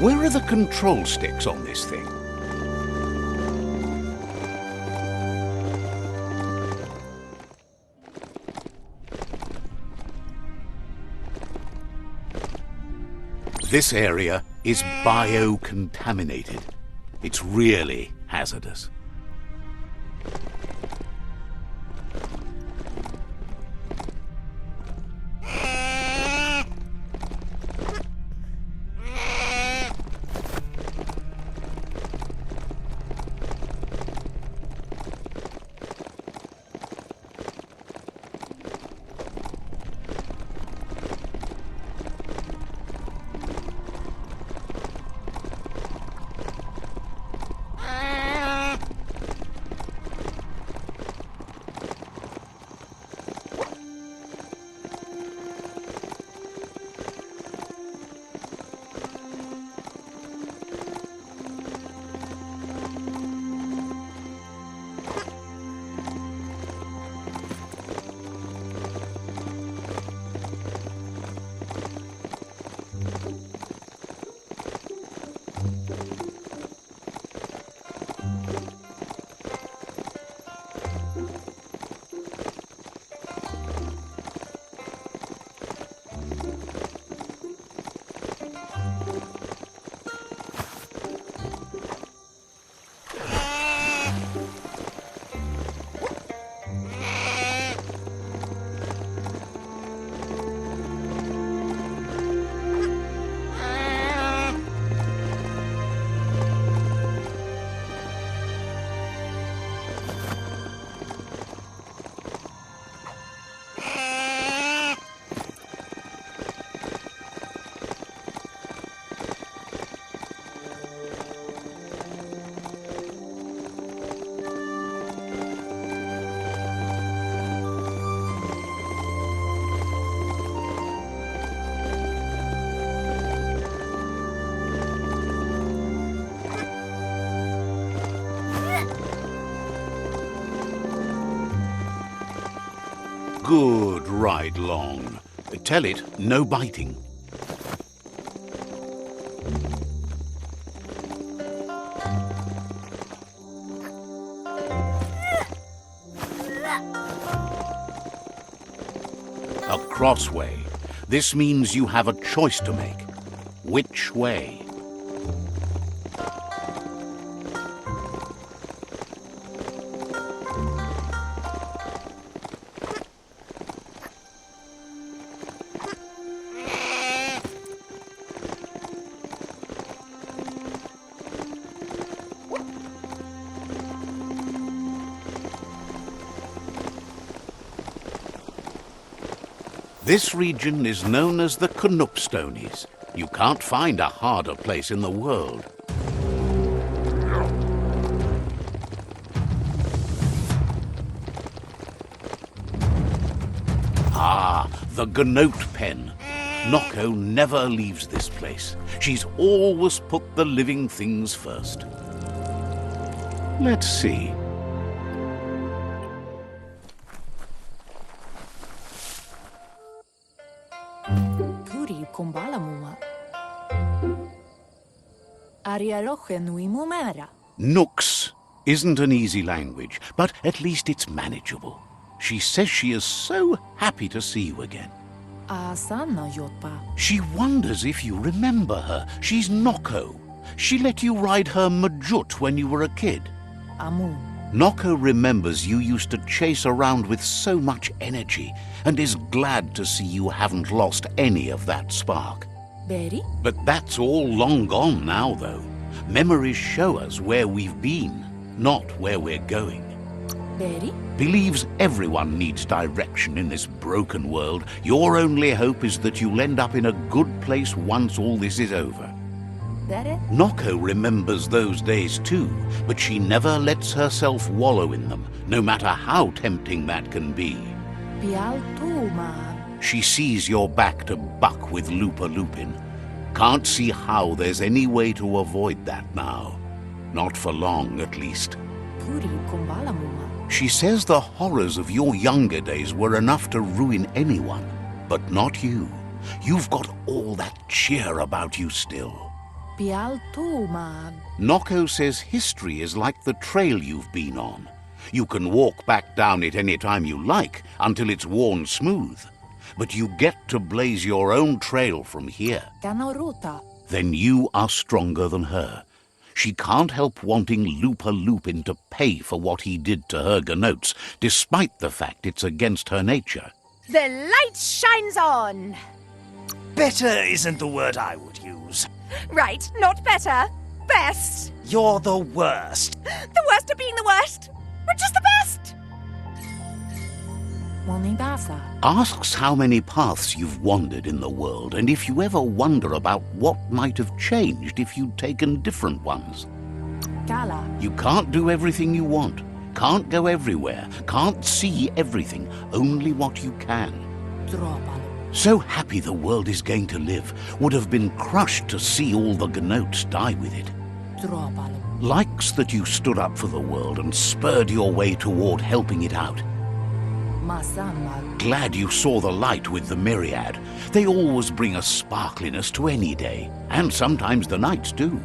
Where are the control sticks on this thing? This area is biocontaminated. It's really hazardous. Good ride long. Tell it, no biting. A crossway. This means you have a choice to make. Which way? This region is known as the Canuckstonies. You can't find a harder place in the world. Ah, the Gnote pen. Nocco never leaves this place. She's always put the living things first. Let's see. Nooks isn't an easy language, but at least it's manageable. She says she is so happy to see you again. She wonders if you remember her. She's Nocco. She let you ride her Majut when you were a kid. Amun. Noko remembers you used to chase around with so much energy and is glad to see you haven't lost any of that spark. Beri? But that's all long gone now, though. Memories show us where we've been, not where we're going. Beri? Believes everyone needs direction in this broken world. Your only hope is that you'll end up in a good place once all this is over. Dere? Noko remembers those days too, but she never lets herself wallow in them, no matter how tempting that can be. Pial Tuma. She sees you're back to buck with Lupa Lupin. Can't see how there's any way to avoid that now. Not for long, at least. Puri Kumbala Muma. She says the horrors of your younger days were enough to ruin anyone, but not you. You've got all that cheer about you still. Pial Tuma. Noko says history is like the trail you've been on. You can walk back down it any time you like, until it's worn smooth. But you get to blaze your own trail from here. Kanaruta. Then you are stronger than her. She can't help wanting Lupa Lupin to pay for what he did to her Gnotes, despite the fact it's against her nature. The light shines on! Better isn't the word I would use. Right, not better. Best. You're the worst. The worst of being the worst. We're just the best. Monidasa. Asks how many paths you've wandered in the world, and if you ever wonder about what might have changed if you'd taken different ones. Kala. You can't do everything you want, can't go everywhere, can't see everything, only what you can. Dropalo. So happy the world is going to live, would have been crushed to see all the Gnotes die with it. Dropalo. Likes that you stood up for the world and spurred your way toward helping it out. Masama. Glad you saw the light with the myriad. They always bring a sparkliness to any day, and sometimes the nights too.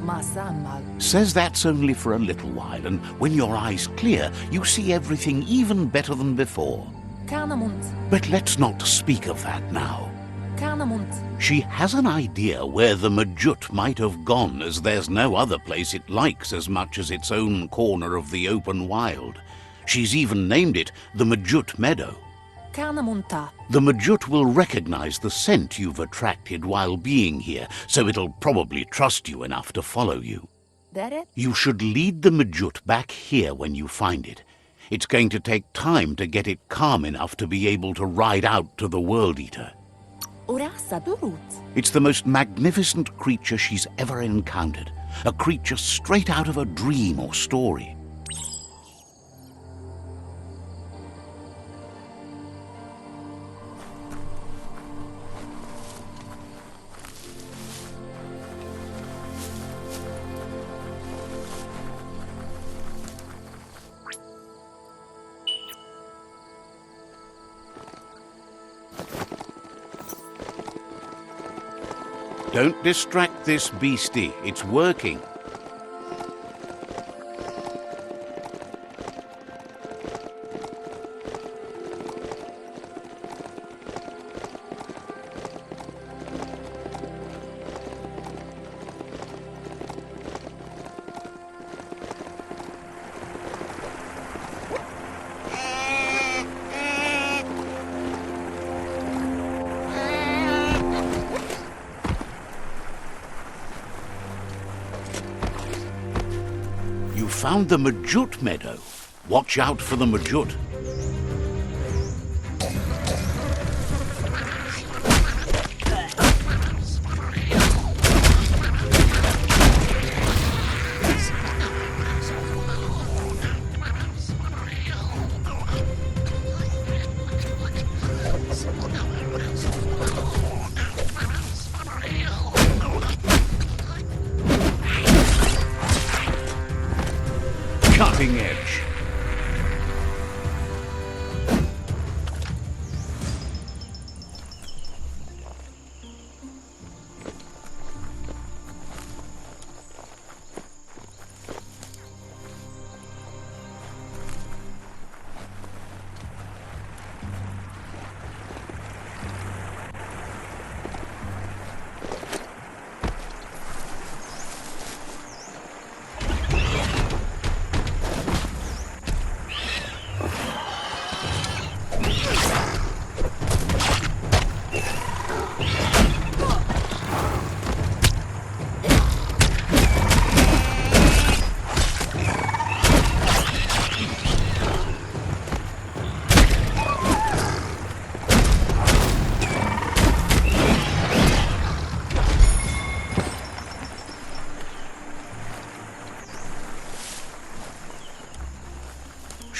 Masama. Says that's only for a little while, and when your eyes clear, you see everything even better than before. Kanamunt. But let's not speak of that now. Kanamunt. She has an idea where the Majut might have gone, as there's no other place it likes as much as its own corner of the open wild. She's even named it the Majut Meadow. Kanamunta. The Majut will recognize the scent you've attracted while being here, so it'll probably trust you enough to follow you. Dere? You should lead the Majut back here when you find it. It's going to take time to get it calm enough to be able to ride out to the World Eater. Urasa Durut. It's the most magnificent creature she's ever encountered. A creature straight out of a dream or story. Don't distract this beastie. It's working. You found the Majut Meadow. Watch out for the Majut. Cutting edge.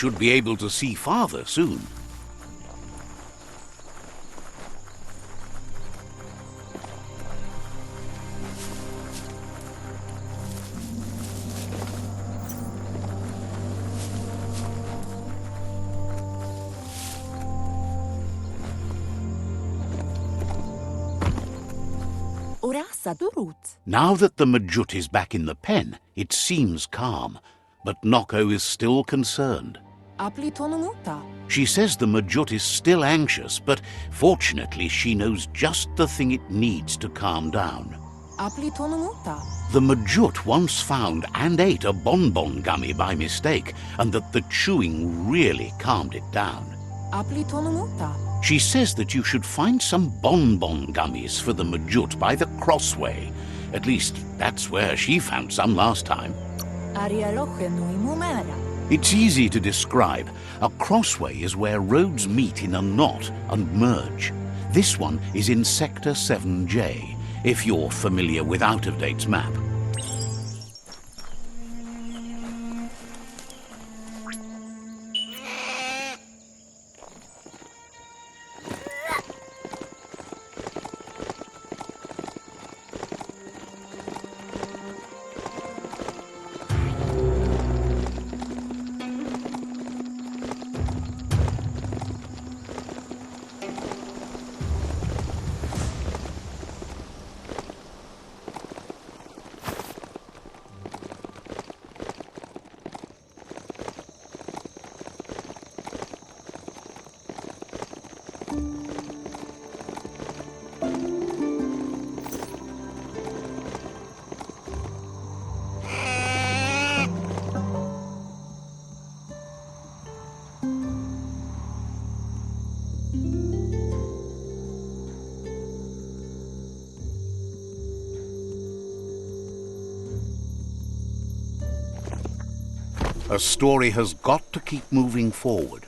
should be able to see farther soon. Urasa durut. Now that the Majut is back in the pen, it seems calm, but Noko is still concerned. Apli tonumuta. She says the Majut is still anxious, but fortunately she knows just the thing it needs to calm down. Apli tonumuta. The Majut once found and ate a bonbon gummy by mistake, and that the chewing really calmed it down. Apli tonumuta. She says that you should find some bonbon gummies for the Majut by the crossway. At least, that's where she found some last time. Arialoche nui mumera. It's easy to describe. A crossway is where roads meet in a knot and merge. This one is in Sector 7J, if you're familiar with Out-of-Date's map. A story has got to keep moving forward.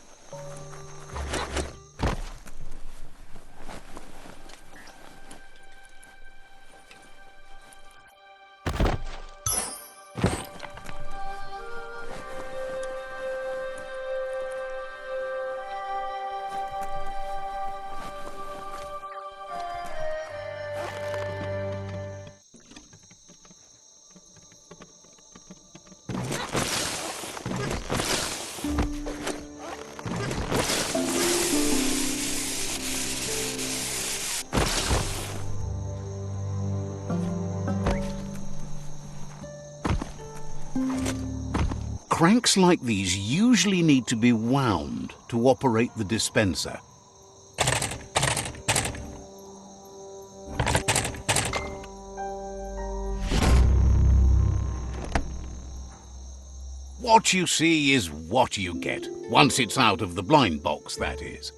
Cranks like these usually need to be wound to operate the dispenser. What you see is what you get, once it's out of the blind box, that is.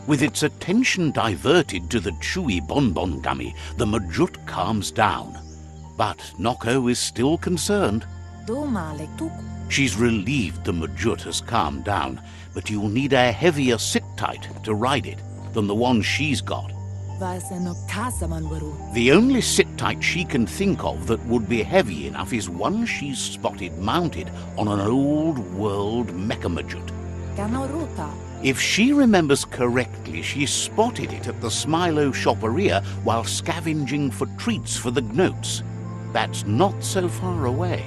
With its attention diverted to the chewy bonbon gummy, the Majut calms down. But Noko is still concerned. She's relieved the Majut has calmed down, but you'll need a heavier sit-tight to ride it than the one she's got. The only sit-tight she can think of that would be heavy enough is one she's spotted mounted on an old-world mecha Majut. If she remembers correctly, she spotted it at the Smilo Shopperia while scavenging for treats for the Gnotes. That's not so far away.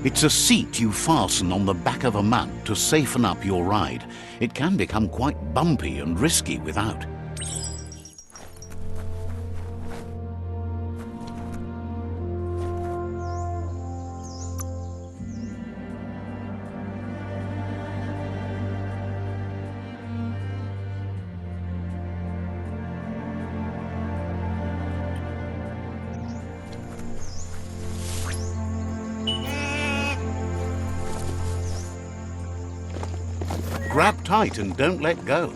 It's a seat you fasten on the back of a mount to safeten up your ride. It can become quite bumpy and risky without. grab tight and don't let go.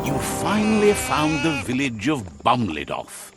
You finally found the village of Bumlidoff.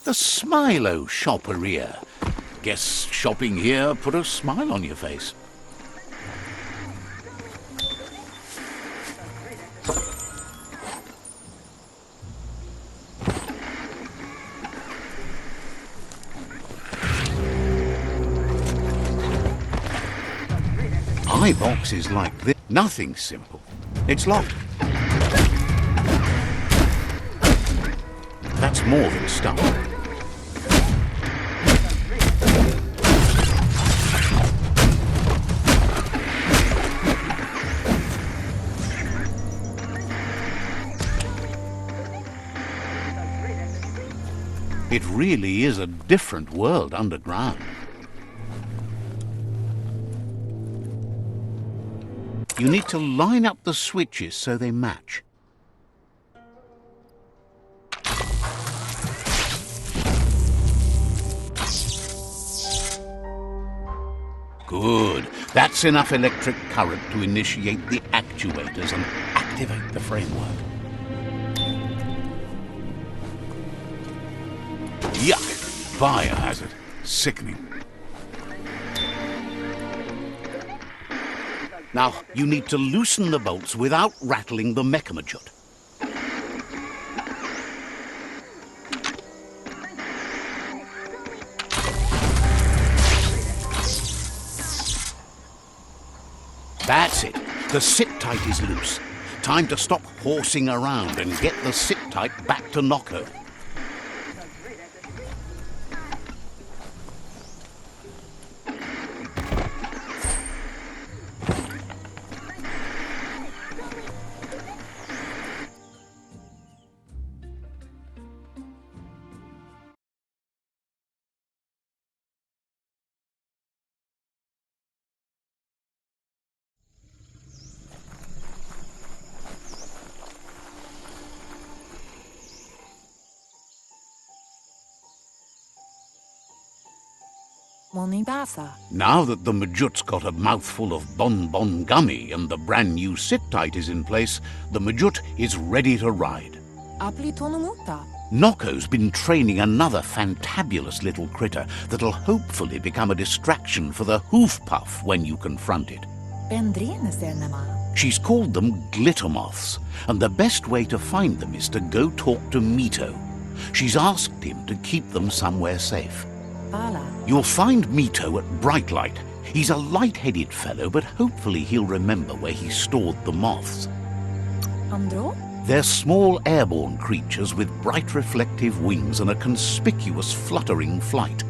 The Smilo Shopperia. Guess shopping here put a smile on your face. Boxes like this. Nothing simple. It's locked. That's more than stuff. It really is a different world underground. You need to line up the switches so they match. Good. That's enough electric current to initiate the actuators and activate the framework. Yuck! Biohazard. Sickening. Now, you need to loosen the bolts without rattling the mechamajut. That's it. The sit-tight is loose. Time to stop horsing around and get the sit-tight back to Nocco. Now that the Majut's got a mouthful of bonbon gummy and the brand new sit-tight is in place, the Majut is ready to ride. Nocco's been training another fantabulous little critter that'll hopefully become a distraction for the hoof puff when you confront it. She's called them glitter moths, and the best way to find them is to go talk to Mito. She's asked him to keep them somewhere safe. You'll find Mito at Brightlight. He's a light-headed fellow, but hopefully he'll remember where he stored the moths. They're small airborne creatures with bright reflective wings and a conspicuous fluttering flight.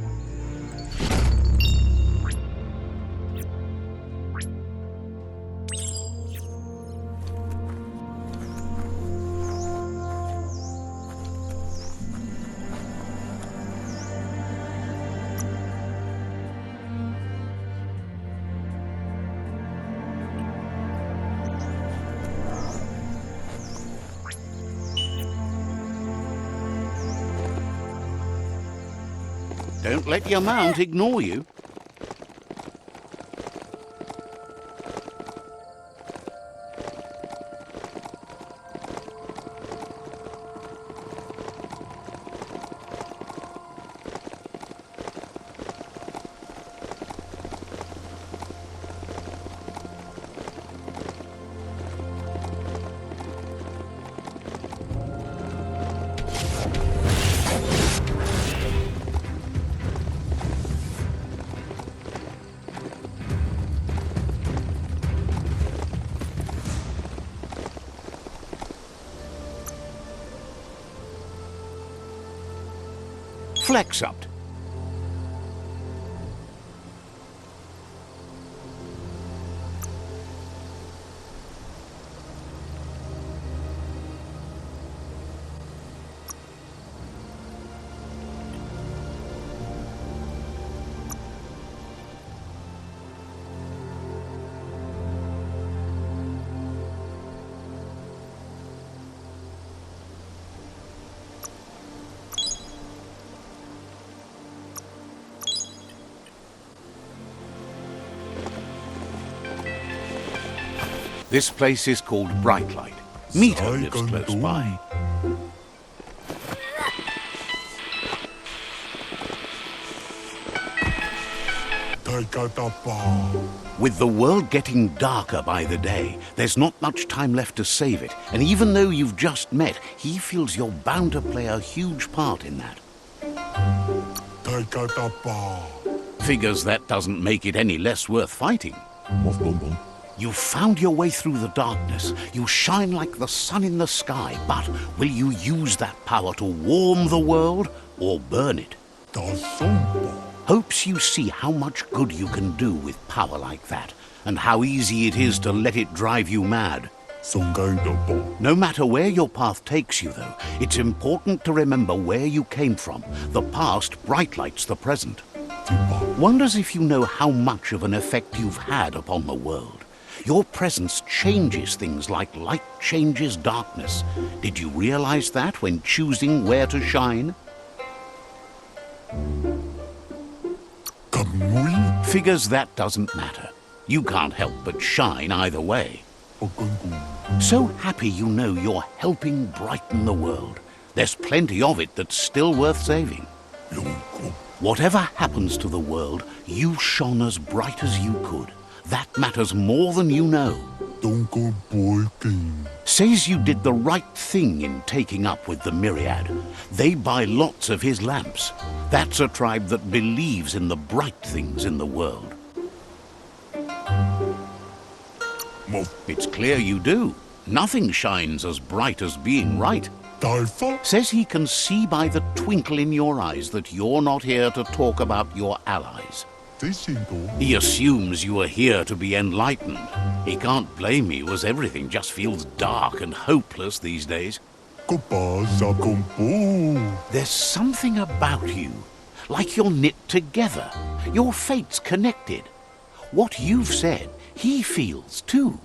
Don't let your mount ignore you. Flex up. This place is called Brightlight. Mito lives close by. With the world getting darker by the day, there's not much time left to save it. And even though you've just met, he feels you're bound to play a huge part in that. Figures that doesn't make it any less worth fighting. You've found your way through the darkness. You shine like the sun in the sky, but will you use that power to warm the world or burn it? Hopes you see how much good you can do with power like that, and how easy it is to let it drive you mad. No matter where your path takes you, though, it's important to remember where you came from. The past brightlights the present. Wonders if you know how much of an effect you've had upon the world. Your presence changes things like light changes darkness. Did you realize that when choosing where to shine? Figures that doesn't matter. You can't help but shine either way. So happy you know you're helping brighten the world. There's plenty of it that's still worth saving. Whatever happens to the world, you shone as bright as you could. That matters more than you know. Says you did the right thing in taking up with the Myriad. They buy lots of his lamps. That's a tribe that believes in the bright things in the world. It's clear you do. Nothing shines as bright as being right. Says he can see by the twinkle in your eyes that you're not here to talk about your allies. He assumes you are here to be enlightened. He can't blame you, as everything just feels dark and hopeless these days. There's something about you, like you're knit together. Your fate's connected. What you've said, he feels too.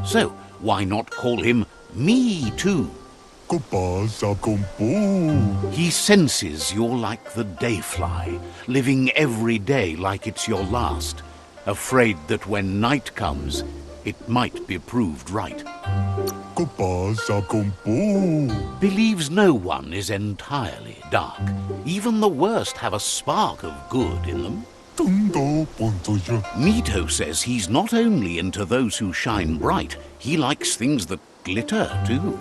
So why not call him Me Too? He senses you're like the dayfly, living every day like it's your last, afraid that when night comes, it might be proved right. Believes no one is entirely dark. Even the worst have a spark of good in them. Mito says he's not only into those who shine bright, he likes things that glitter too.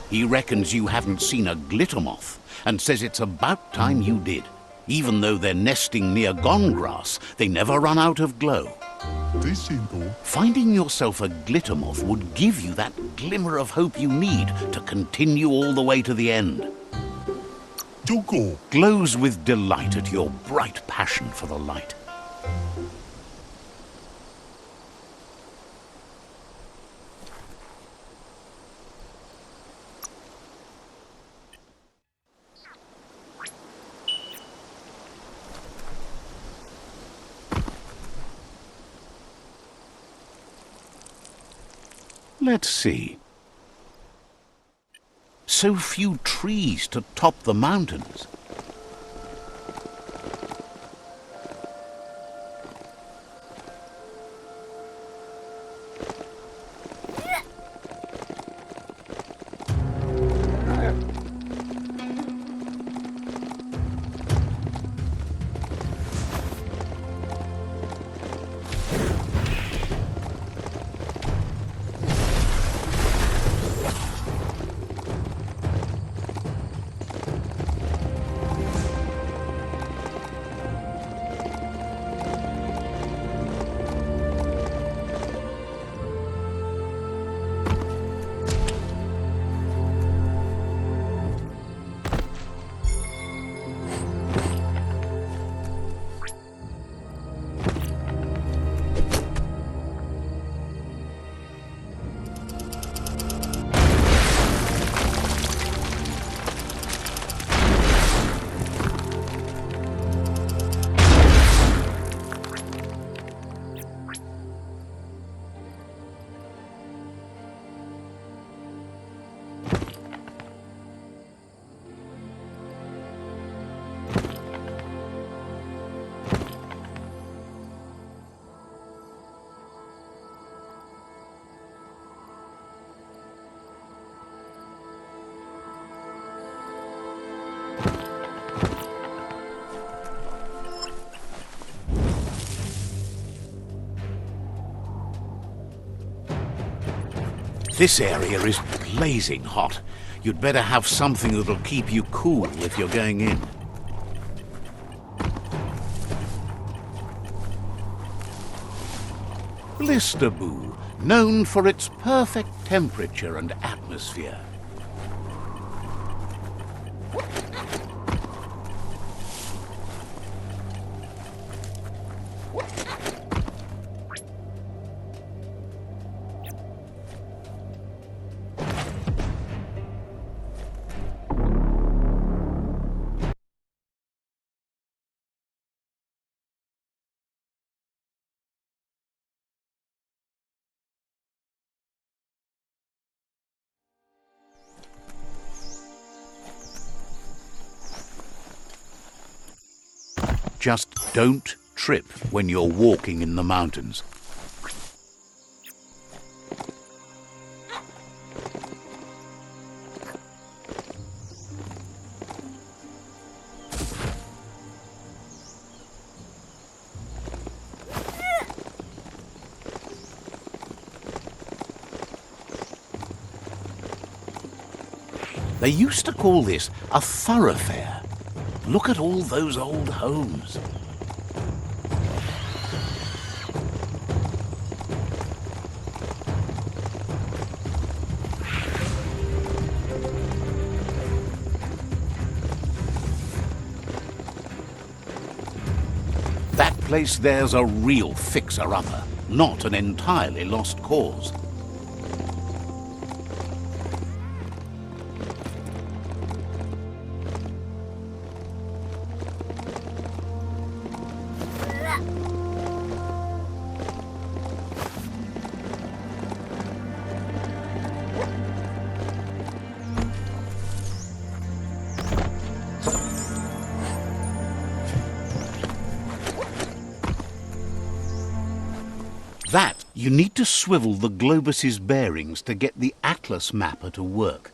He reckons you haven't seen a glitter moth, and says it's about time you did. Even though they're nesting near gone grass, they never run out of glow. Finding yourself a glitter moth would give you that glimmer of hope you need to continue all the way to the end. Glows with delight at your bright passion for the light. Let's see. So few trees to top the mountains. This area is blazing hot. You'd better have something that'll keep you cool if you're going in. Blisterboo, known for its perfect temperature and atmosphere. Just don't trip when you're walking in the mountains. They used to call this a thoroughfare. Look at all those old homes. That place there's a real fixer-upper, not an entirely lost cause. That, you need to swivel the globus's bearings to get the atlas mapper to work.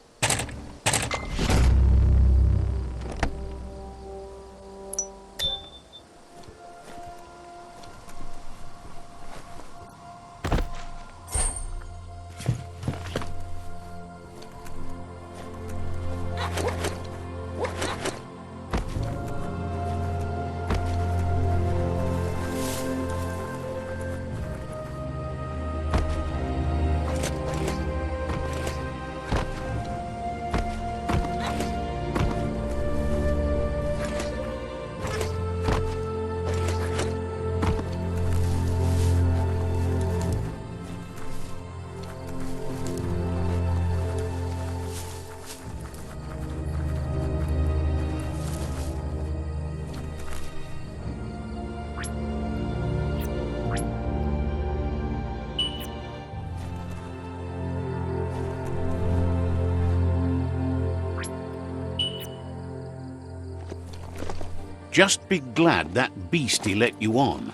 Just be glad that beastie let you on.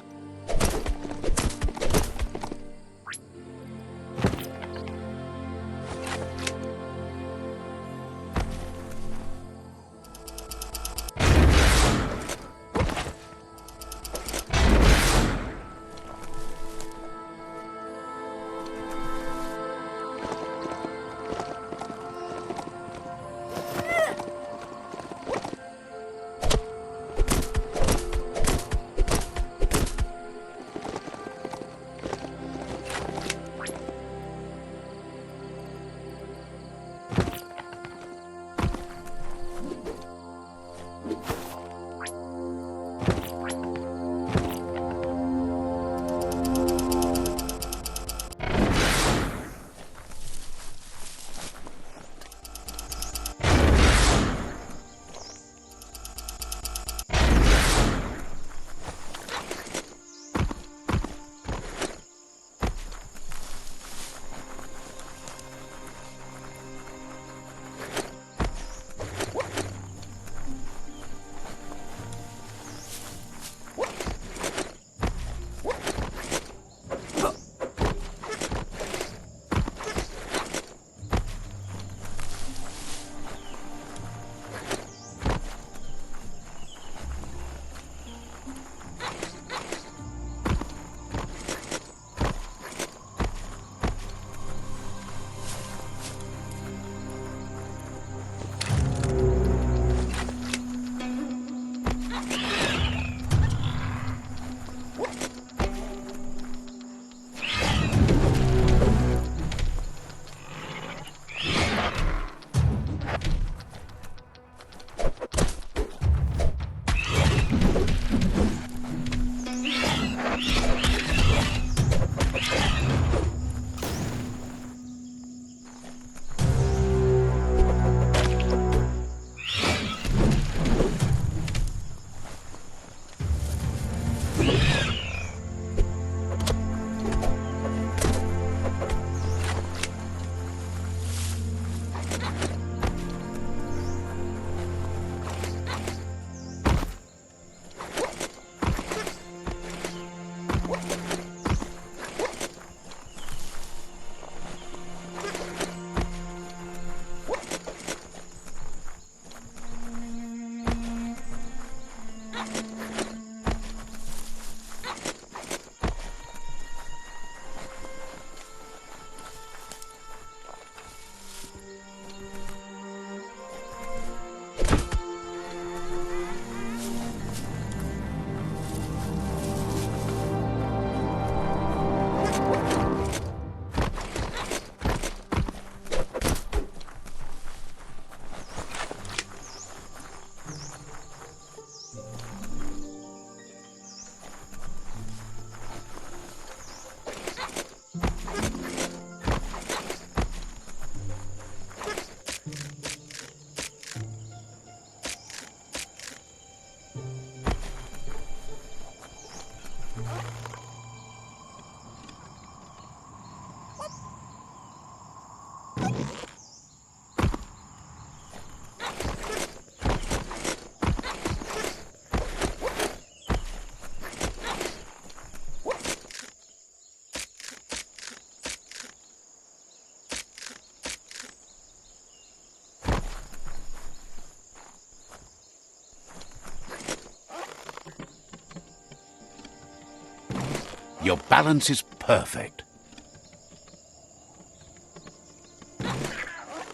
Your balance is perfect.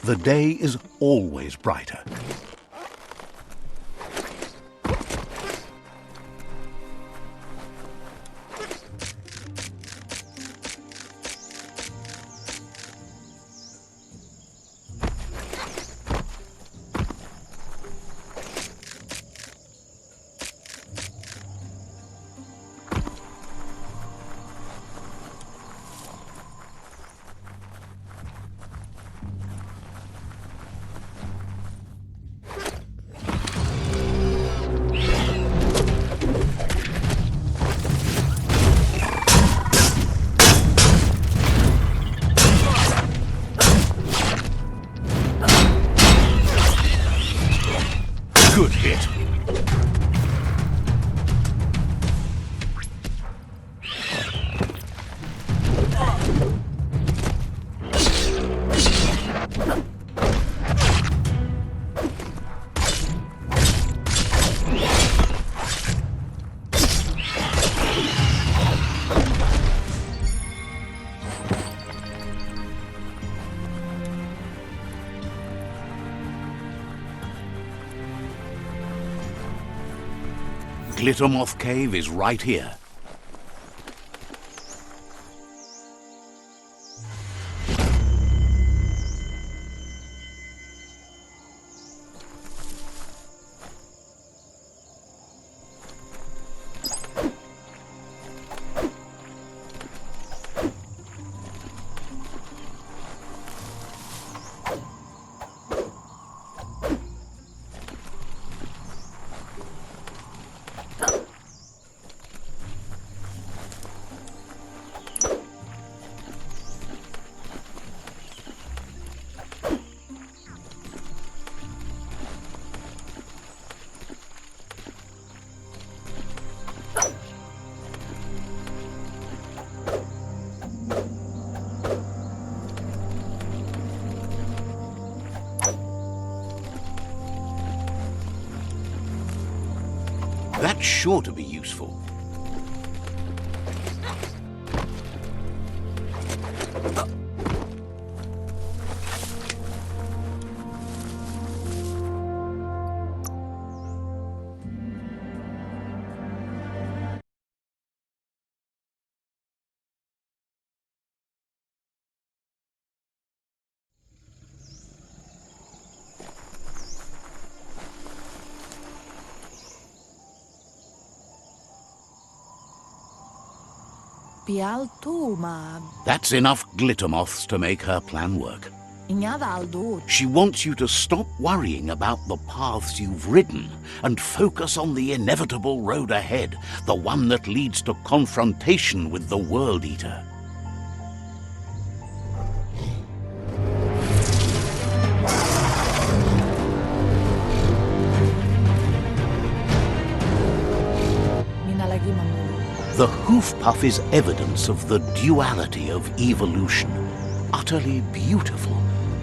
The day is always brighter. Good hit. Glittermoth Cave is right here. That's sure to be useful. Pialtuma. That's enough glittermoths to make her plan work. Ingadaldo. She wants you to stop worrying about the paths you've ridden and focus on the inevitable road ahead, the one that leads to confrontation with the World Eater. Minalagi mamulu. The hoof puff is evidence of the duality of evolution, utterly beautiful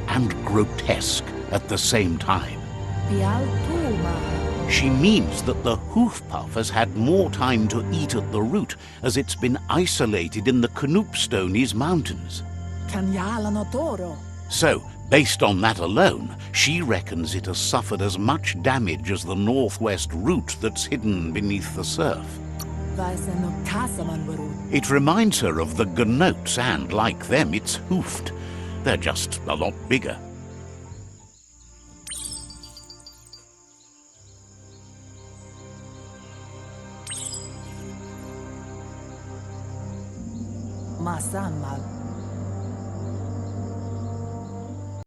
and grotesque at the same time. Pialtuma. She means that the hoof puff has had more time to eat at the root as it's been isolated in the Knoopstonies mountains. Kanyalanotoro. So, based on that alone, she reckons it has suffered as much damage as the northwest root that's hidden beneath the surf. Vaiseno kasaman baru. It reminds her of the gnotes and, like them, it's hoofed. They're just a lot bigger. Masamal.